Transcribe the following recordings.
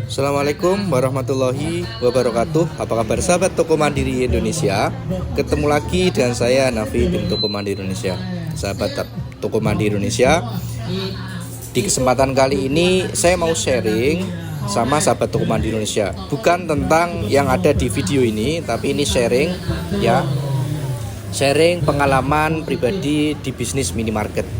Assalamualaikum warahmatullahi wabarakatuh. Apa kabar sahabat Toko Mandiri Indonesia? Ketemu lagi dengan saya Nafi bin Toko Mandiri Indonesia. Sahabat Toko Mandiri Indonesia, di kesempatan kali ini saya mau sharing sama sahabat Toko Mandiri Indonesia. Bukan tentang yang ada di video ini, tapi ini sharing ya. Sharing pengalaman pribadi di bisnis minimarket.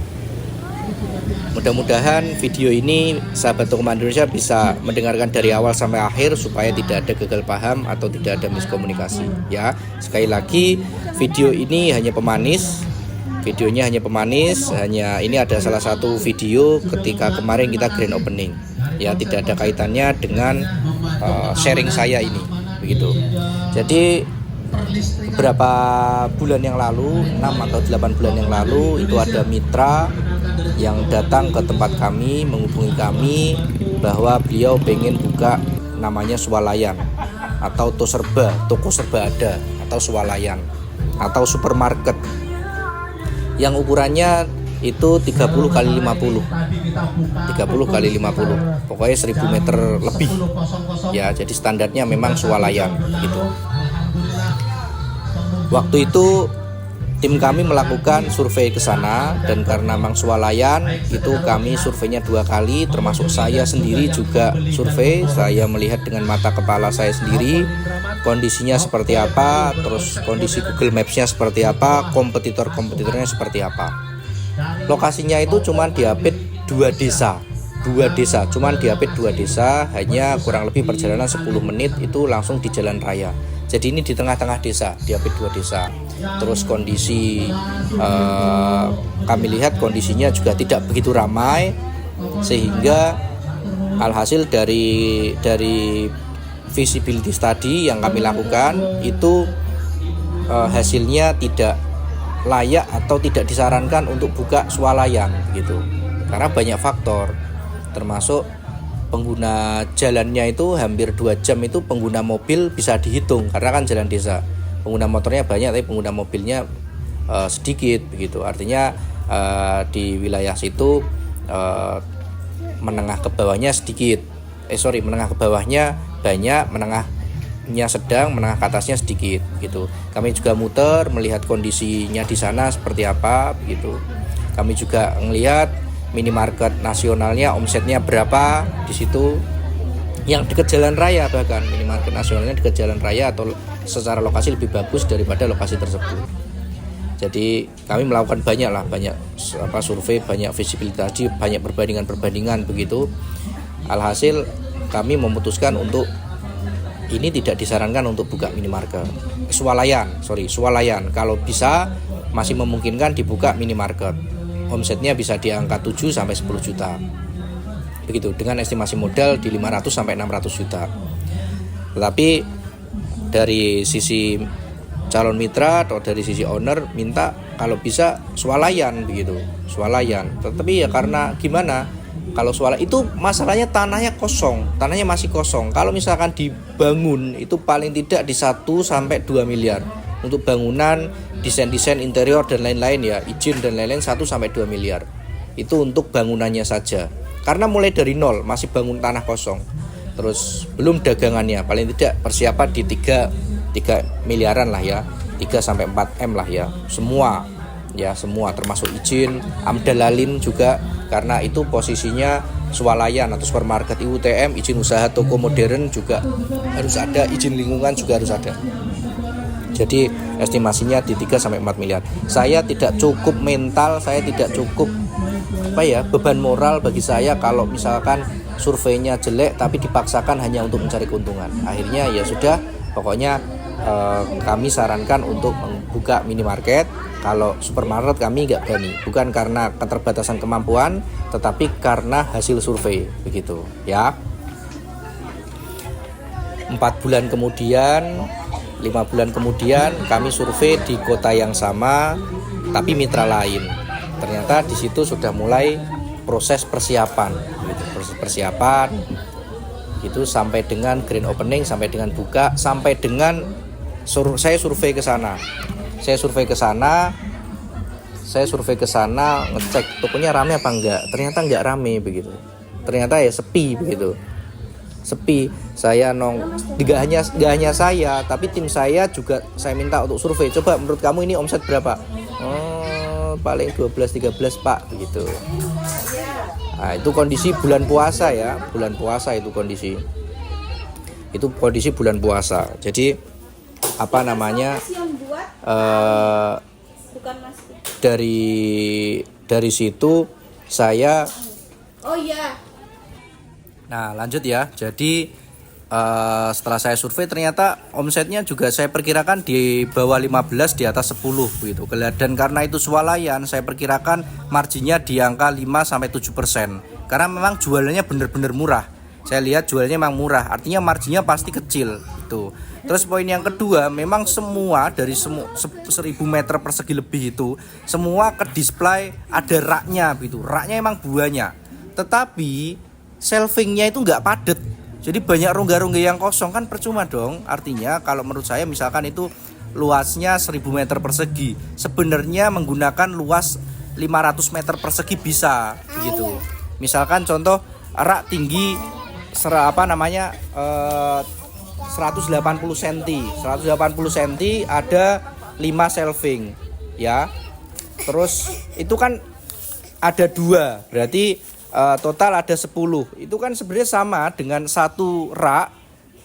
Mudah-mudahan video ini sahabat Toko Mandiri Indonesia bisa mendengarkan dari awal sampai akhir supaya tidak ada gagal paham atau tidak ada miskomunikasi ya. Sekali lagi, video ini hanya pemanis. Videonya hanya pemanis, hanya ini ada salah satu video ketika kemarin kita grand opening. Ya, tidak ada kaitannya dengan sharing saya ini begitu. Jadi beberapa bulan yang lalu, 6 atau 8 bulan yang lalu, itu ada mitra yang datang ke tempat kami, menghubungi kami bahwa beliau pengen buka namanya swalayan atau toko serba ada atau swalayan atau supermarket yang ukurannya itu 30 kali 50 pokoknya 1000 meter lebih ya. Jadi standarnya memang swalayan gitu. Waktu itu tim kami melakukan survei ke sana, dan karena memang swalayan itu kami surveinya 2 kali, termasuk saya sendiri juga survei. Saya melihat dengan mata kepala saya sendiri kondisinya seperti apa, terus kondisi Google Maps-nya seperti apa, kompetitornya seperti apa. Lokasinya itu cuma diapit 2 desa, cuman diapit 2 desa, hanya kurang lebih perjalanan 10 menit itu langsung di jalan raya. Jadi ini di tengah-tengah desa, diapit 2 desa. Terus kondisi kami lihat kondisinya juga tidak begitu ramai, sehingga alhasil dari visibility study yang kami lakukan itu hasilnya tidak layak atau tidak disarankan untuk buka swalayan gitu. Karena banyak faktor, termasuk pengguna jalannya itu hampir 2 jam itu pengguna mobil bisa dihitung karena kan jalan desa. Pengguna motornya banyak tapi pengguna mobilnya sedikit begitu. Artinya di wilayah situ menengah ke bawahnya sedikit. Menengah ke bawahnya banyak, menengahnya sedang, menengah ke atasnya sedikit gitu. Kami juga muter melihat kondisinya di sana seperti apa begitu. Kami juga melihat minimarket nasionalnya omsetnya berapa di situ, yang dekat jalan raya, bahkan minimarket nasionalnya dekat jalan raya atau secara lokasi lebih bagus daripada lokasi tersebut. Jadi kami melakukan banyak survei, banyak visibility, banyak perbandingan begitu. Alhasil kami memutuskan untuk ini tidak disarankan untuk buka minimarket. Swalayan. Kalau bisa masih memungkinkan dibuka minimarket. Omsetnya bisa di angka 7 sampai 10 juta. Begitu, dengan estimasi modal di 500 sampai 600 juta. Tetapi dari sisi calon mitra atau dari sisi owner minta kalau bisa swalayan begitu. Swalayan. Tetapi ya karena gimana? Kalau swalayan itu masalahnya tanahnya masih kosong. Kalau misalkan dibangun itu paling tidak di 1 sampai 2 miliar. Untuk bangunan, desain interior dan lain-lain ya, izin dan lain-lain 1 sampai 2 miliar. Itu untuk bangunannya saja. Karena mulai dari nol, masih bangun tanah kosong. Terus belum dagangannya, paling tidak persiapan di 3 miliaran lah ya. 3 sampai 4 M lah ya. Semua termasuk izin, amdalalin juga, karena itu posisinya swalayan atau supermarket IUTM, izin usaha toko modern juga harus ada, izin lingkungan juga harus ada. Jadi estimasinya di 3 sampai 4 miliar. Saya tidak cukup mental, saya tidak cukup beban moral bagi saya kalau misalkan surveinya jelek tapi dipaksakan hanya untuk mencari keuntungan. Akhirnya ya sudah, pokoknya kami sarankan untuk membuka minimarket. Kalau supermarket kami nggak berani, bukan karena keterbatasan kemampuan, tetapi karena hasil survei begitu ya. 4 bulan kemudian, 5 bulan kemudian kami survei di kota yang sama tapi mitra lain. Ternyata di situ sudah mulai proses persiapan gitu, sampai dengan grand opening, sampai dengan buka, sampai dengan saya survei ke sana. Saya survei ke sana ngecek tokonya rame apa enggak. Ternyata enggak rame begitu. Ternyata ya sepi begitu. sepi. Saya nggak hanya saya, tapi tim saya juga saya minta untuk survei. Coba menurut kamu ini omset berapa? Oh, paling 12-13 Pak, begitu. Nah, itu kondisi bulan puasa ya, bulan puasa itu kondisi. Itu kondisi bulan puasa. Jadi apa namanya? Dari situ saya. Oh iya. Nah, lanjut ya. Jadi setelah saya survei ternyata omsetnya juga saya perkirakan di bawah 15, di atas 10 begitu. Dan karena itu swalayan, saya perkirakan marginnya di angka 5-7%. Karena memang jualannya benar-benar murah. Saya lihat jualnya memang murah, artinya marginnya pasti kecil itu. Terus poin yang kedua, memang semua dari 1000 meter persegi lebih itu semua ke display ada raknya gitu. Raknya emang banyak, tetapi shelvingnya itu nggak padat. Jadi banyak rongga-rongga yang kosong, kan percuma dong. Artinya kalau menurut saya misalkan itu luasnya 1000 meter persegi, sebenarnya menggunakan luas 500 meter persegi bisa begitu. Misalkan contoh rak tinggi 180 cm ada 5 shelving ya. Terus itu kan ada 2, berarti total ada 10. Itu kan sebenarnya sama dengan satu rak,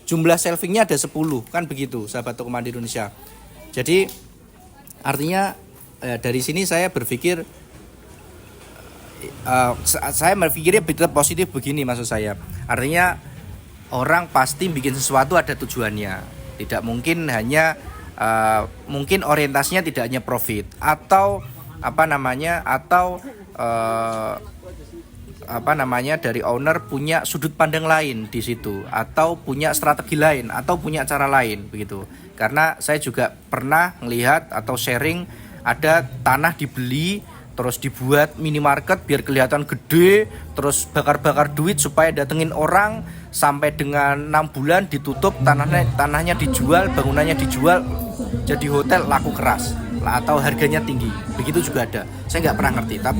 jumlah shelvingnya ada 10, kan begitu sahabat toko Mandiri Indonesia. Jadi artinya dari sini saya berpikir saya berpikirnya positif begini, maksud saya. Artinya orang pasti bikin sesuatu ada tujuannya. Tidak mungkin hanya mungkin orientasinya tidak hanya profit atau dari owner punya sudut pandang lain di situ, atau punya strategi lain, atau punya cara lain begitu. Karena saya juga pernah melihat atau sharing ada tanah dibeli terus dibuat minimarket biar kelihatan gede, terus bakar-bakar duit supaya datengin orang, sampai dengan 6 bulan ditutup, tanahnya dijual, bangunannya dijual jadi hotel, laku keras atau harganya tinggi. Begitu juga ada. Saya nggak pernah ngerti, tapi